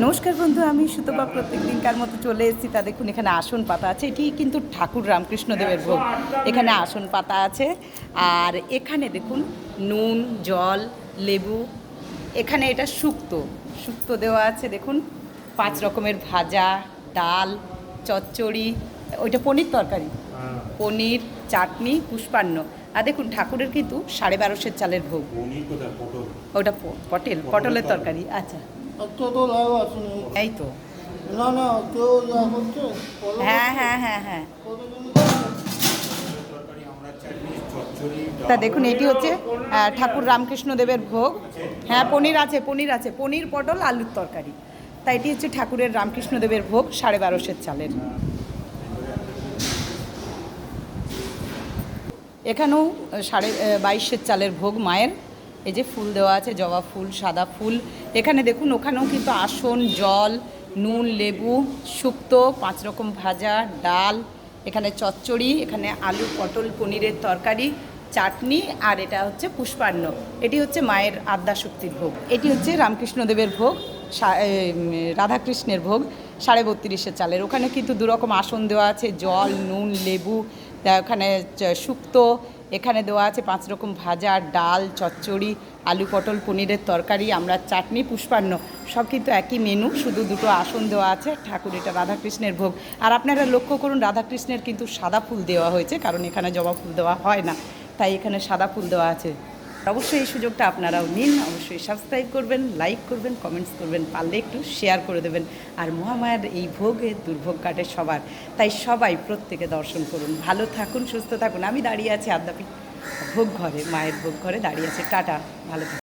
নমস্কার বন্ধু, আমি সুতপা প্রত্যেক দিনকার মতো চলে এসেছি। তা দেখুন এখানে আসন পাতা আছে, এটি কিন্তু ঠাকুর রামকৃষ্ণদেবের ভোগ। এখানে আসন পাতা আছে, আর এখানে দেখুন নুন, জল, লেবু, এখানে এটা শুক্তো শুক্তো দেওয়া আছে। দেখুন 5 রকমের ভাজা, ডাল, চচ্চড়ি, ওইটা পনির তরকারি, পনির, চাটনি, পুষ্পান্ন। আর দেখুন ঠাকুরের কিন্তু 1250 চালের ভোগ। ওটা পটলের তরকারি। আচ্ছা, এই তো। না না কেউ যা করছে হ্যাঁ হ্যাঁ হ্যাঁ হ্যাঁ তা দেখুন এটি হচ্ছে ঠাকুর রামকৃষ্ণদেবের ভোগ। হ্যাঁ, পনির আছে, পনির আছে, পনির, পটল, আলুর তরকারি। তাই এটি হচ্ছে ঠাকুরের রামকৃষ্ণদেবের ভোগ 1250 চালের। এখানেও 22.5 চালের ভোগ মায়ের। এই যে ফুল দেওয়া আছে, জবা ফুল, সাদা ফুল। এখানে দেখুন ওখানেও কিন্তু আসন, জল, নুন, লেবু, শুক্তো, 5 রকম ভাজা, ডাল, এখানে চচ্চড়ি, এখানে আলু, পটল, পনিরের তরকারি, চাটনি, আর এটা হচ্ছে পুষ্পান্ন। এটি হচ্ছে মায়ের আদ্যাশক্তির ভোগ। এটি হচ্ছে রামকৃষ্ণদেবের ভোগ, রাধাকৃষ্ণের ভোগ 32.5 চালের। ওখানে কিন্তু 2 রকম আসন দেওয়া আছে, জল, নুন, লেবু, ওখানে শুক্তো, এখানে দেওয়া আছে 5 রকম ভাজা, ডাল, চচ্চড়ি, আলু, পটল, পনিরের তরকারি, আমরা চাটনি, পুষ্পান্ন। সব কিন্তু একই মেনু, শুধু 2টো আসন দেওয়া আছে। ঠাকুর এটা রাধাকৃষ্ণের ভোগ। আর আপনারা লক্ষ্য করুন রাধাকৃষ্ণের কিন্তু সাদা ফুল দেওয়া হয়েছে, কারণ এখানে জবা ফুল দেওয়া হয় না, তাই এখানে সাদা ফুল দেওয়া আছে। অবশ্যই এই সুযোগটা আপনারাও নিন, অবশ্যই সাবস্ক্রাইব করবেন, লাইক করবেন, কমেন্টস করবেন, পারলে একটু শেয়ার করে দেবেন। আর মহামায়ার এই ভোগে দুর্ভোগ কাটে সবার, তাই সবাই প্রত্যেকে দর্শন করুন। ভালো থাকুন, সুস্থ থাকুন। আমি দাঁড়িয়ে আছি আদ্যাপীঠ ভোগ ঘরে, মায়ের ভোগ ঘরে দাঁড়িয়ে আছে। টাটা, ভালো থাকুন।